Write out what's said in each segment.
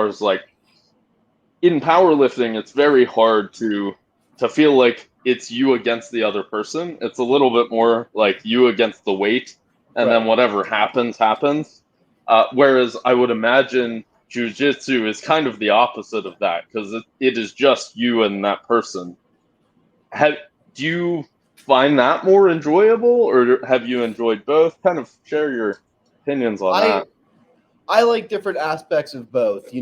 far as like in powerlifting, it's very hard to feel like it's you against the other person. It's a little bit more like you against the weight, and then Right. whatever happens, happens. Whereas I would imagine jujitsu is kind of the opposite of that because it is just you and that person. Have, do you find that more enjoyable, or have you enjoyed both? Kind of share your opinions on I that. I like different aspects of both.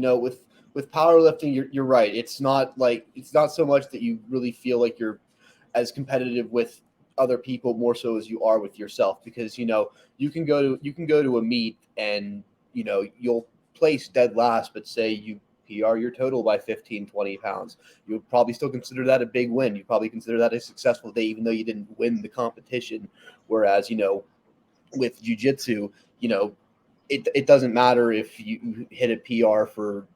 With powerlifting, you're right. It's not so much that you really feel like you're as competitive with other people more so as you are with yourself, because you can go to a meet and you'll place dead last, but say you PR your total by 15, 20 pounds. You would probably still consider that a big win. You probably consider that a successful day, even though you didn't win the competition. Whereas, with jujitsu, it doesn't matter if you hit a PR for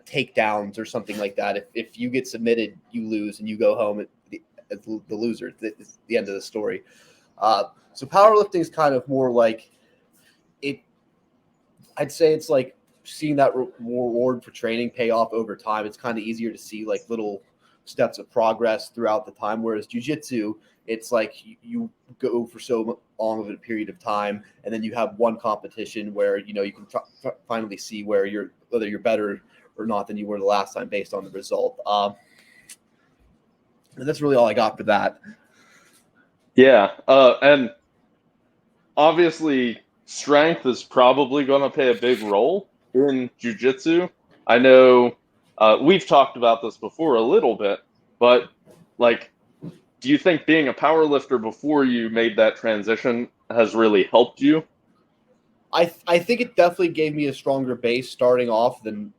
takedowns or something like that. If you get submitted, you lose and you go home as the loser. It's the end of the story. So powerlifting is kind of more like it. I'd say it's like seeing that reward for training pay off over time. It's kind of easier to see like little steps of progress throughout the time. Whereas jujitsu, it's like you go for so long of a period of time, and then you have one competition where you can finally see whether you're better or not than you were the last time based on the result. And that's really all I got for that. Yeah, and obviously strength is probably going to play a big role in jujitsu. I know we've talked about this before a little bit, but like, do you think being a power lifter before you made that transition has really helped you? I think it definitely gave me a stronger base starting off than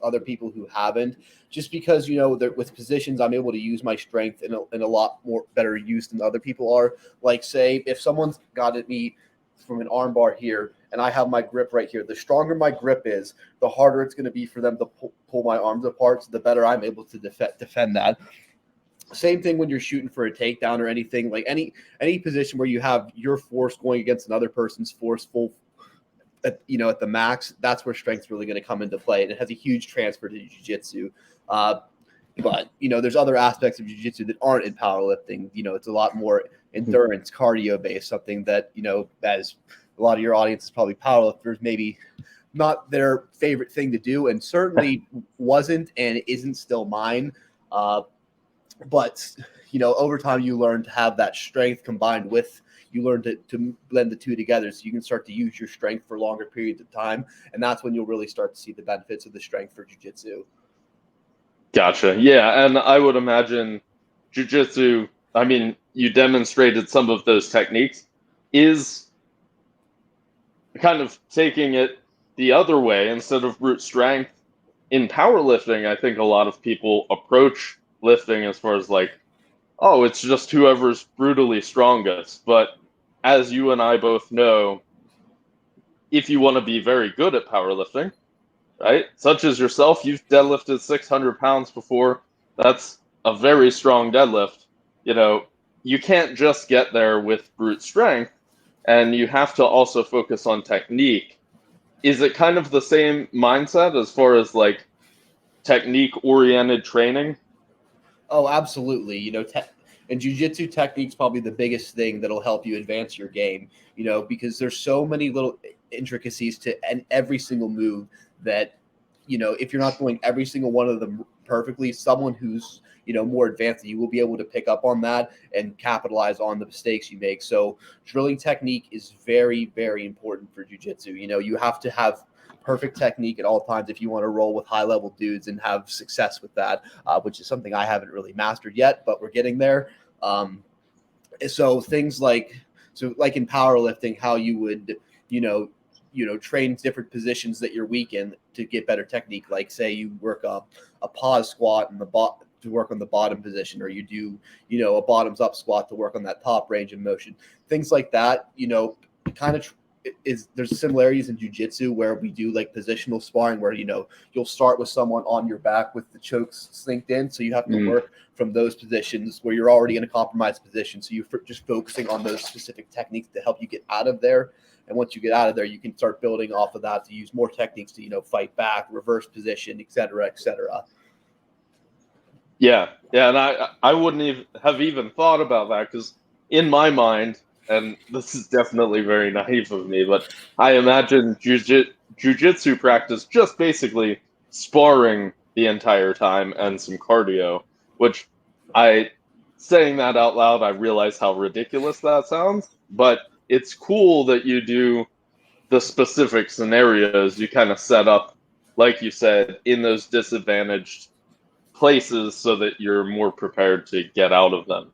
other people who haven't, just because with positions I'm able to use my strength in a lot more better use than other people are. Like, say if someone's got at me from an armbar here and I have my grip right here, the stronger my grip is, the harder it's going to be for them to pull my arms apart. So the better I'm able to defend that. Same thing when you're shooting for a takedown or anything, like any position where you have your force going against another person's force full at the max. That's where strength's really going to come into play, and it has a huge transfer to jiu-jitsu. But there's other aspects of jiu-jitsu that aren't in powerlifting. It's a lot more endurance, cardio based, something that as a lot of your audience is probably powerlifters, maybe not their favorite thing to do, and certainly wasn't and isn't still mine. But over time you learn to have that strength combined with, you learn to blend the two together, so you can start to use your strength for longer periods of time, and that's when you'll really start to see the benefits of the strength for jiu-jitsu. Gotcha. Yeah, and I would imagine jujitsu, I mean, you demonstrated some of those techniques, is kind of taking it the other way instead of brute strength. In powerlifting, I think a lot of people approach lifting as far as like, oh, it's just whoever's brutally strongest. But as you and I both know, if you want to be very good at powerlifting, right? Such as yourself, you've deadlifted 600 pounds before. That's a very strong deadlift. You can't just get there with brute strength, and you have to also focus on technique. Is it kind of the same mindset as far as like technique oriented training? Oh, absolutely. And jujitsu technique's probably the biggest thing that'll help you advance your game. Because there's so many little intricacies to and every single move that if you're not doing every single one of them perfectly, someone who's more advanced than you will be able to pick up on that and capitalize on the mistakes you make. So drilling technique is very, very important for jiu-jitsu. You have to have perfect technique at all times if you want to roll with high level dudes and have success with that, which is something I haven't really mastered yet, but we're getting there. So things like in powerlifting, how you would train different positions that you're weak in to get better technique. Like, say you work a pause squat in the to work on the bottom position, or you do a bottoms up squat to work on that top range of motion. Things like that. Kind of there's similarities in jiu-jitsu where we do like positional sparring, where you'll start with someone on your back with the chokes slinked in, so you have to work from those positions where you're already in a compromised position, so you're just focusing on those specific techniques to help you get out of there. And once you get out of there, you can start building off of that to use more techniques to, you know, fight back, reverse position, et cetera, et cetera. Yeah, yeah, and I wouldn't even have even thought about that because in my mind, and this is definitely very naive of me, but I imagine jujitsu practice just basically sparring the entire time and some cardio, which I saying that out loud, I realize how ridiculous that sounds, but it's cool that you do the specific scenarios you kind of set up, like you said, in those disadvantaged places so that you're more prepared to get out of them.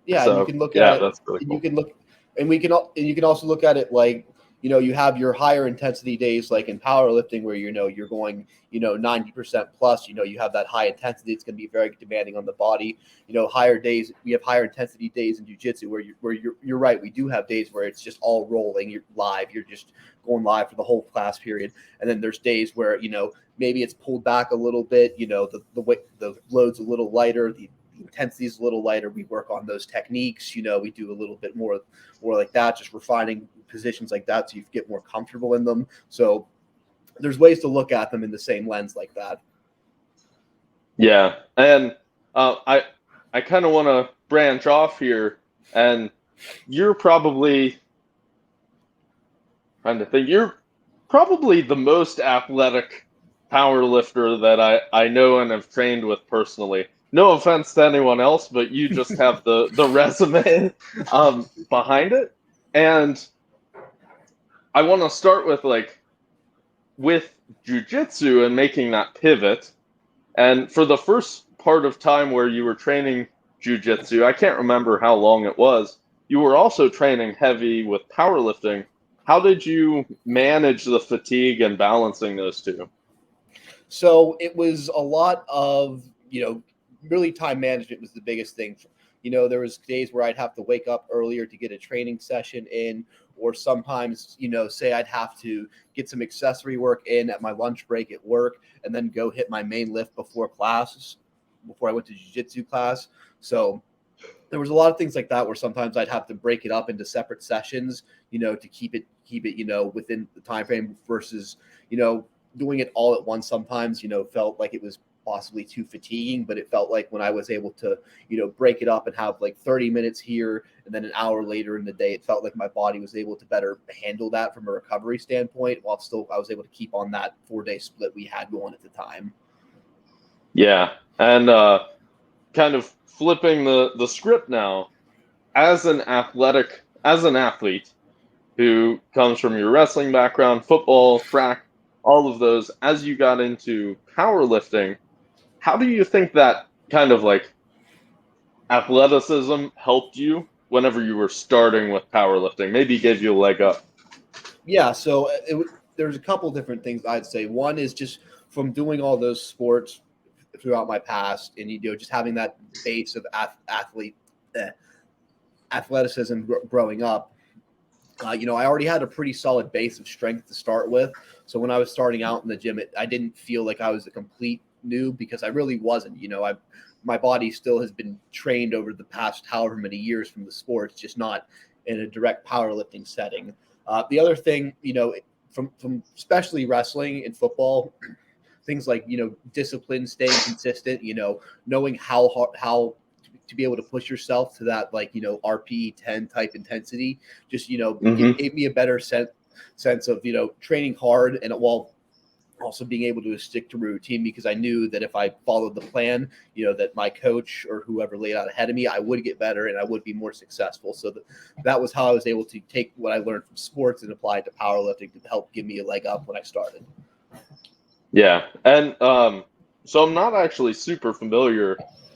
Yeah, and you So can look yeah, at it, that's really and you cool. can look, and you can also look at it like, you know, you have your higher intensity days, like in powerlifting, where, you know, you're going, you know, 90% plus. You know, you have that high intensity. It's going to be very demanding on the body. You know, higher days. We have higher intensity days in jiu-jitsu where you're right. We do have days where it's just all rolling. You're live. You're just going live for the whole class period. And then there's days where, you know, maybe it's pulled back a little bit. You know, the weight, the load's a little lighter. The intensity is a little lighter. We work on those techniques. You know, we do a little bit more like that, just refining positions like that so you get more comfortable in them. So there's ways to look at them in the same lens like that. Yeah, and I kind of want to branch off here, and you're probably trying to think. You're probably the most athletic power lifter that I know and have trained with personally. No offense to anyone else, but you just have the resume behind it. And I want to start with like with jujitsu and making that pivot. And for the first part of time where you were training jujitsu, I can't remember how long it was. You were also training heavy with powerlifting. How did you manage the fatigue and balancing those two? So it was a lot of, you know, really time management was the biggest thing. You know, there was days where I'd have to wake up earlier to get a training session in, or sometimes, you know, say I'd have to get some accessory work in at my lunch break at work and then go hit my main lift before classes, before I went to jiu-jitsu class. So there was a lot of things like that where sometimes I'd have to break it up into separate sessions, you know, to keep it, you know, within the time frame versus, you know, doing it all at once sometimes, you know, felt like it was possibly too fatiguing, but it felt like when I was able to, you know, break it up and have like 30 minutes here and then an hour later in the day, it felt like my body was able to better handle that from a recovery standpoint while still I was able to keep on that 4-day split we had going at the time. Yeah, and kind of flipping the script now, as an athlete who comes from your wrestling background, football, track, all of those, as you got into powerlifting, how do you think that kind of like athleticism helped you whenever you were starting with powerlifting? Maybe gave you a leg up. Yeah, so there's a couple different things I'd say. One is just from doing all those sports throughout my past, and, you know, just having that base of athleticism growing up. You know, I already had a pretty solid base of strength to start with. So when I was starting out in the gym, I didn't feel like I was a complete noob because I really wasn't. You know, my body still has been trained over the past however many years from the sports, just not in a direct powerlifting setting. The other thing, you know, from especially wrestling and football, things like, you know, discipline, staying consistent, you know, knowing how to be able to push yourself to that, like, you know, RPE 10 type intensity, just, you know, Mm-hmm. gave me a better sense of, you know, training hard and while also being able to stick to routine, because I knew that if I followed the plan, you know, that my coach or whoever laid out ahead of me, I would get better and I would be more successful. So that was how I was able to take what I learned from sports and apply it to powerlifting to help give me a leg up when I started. Yeah, and so I'm not actually super familiar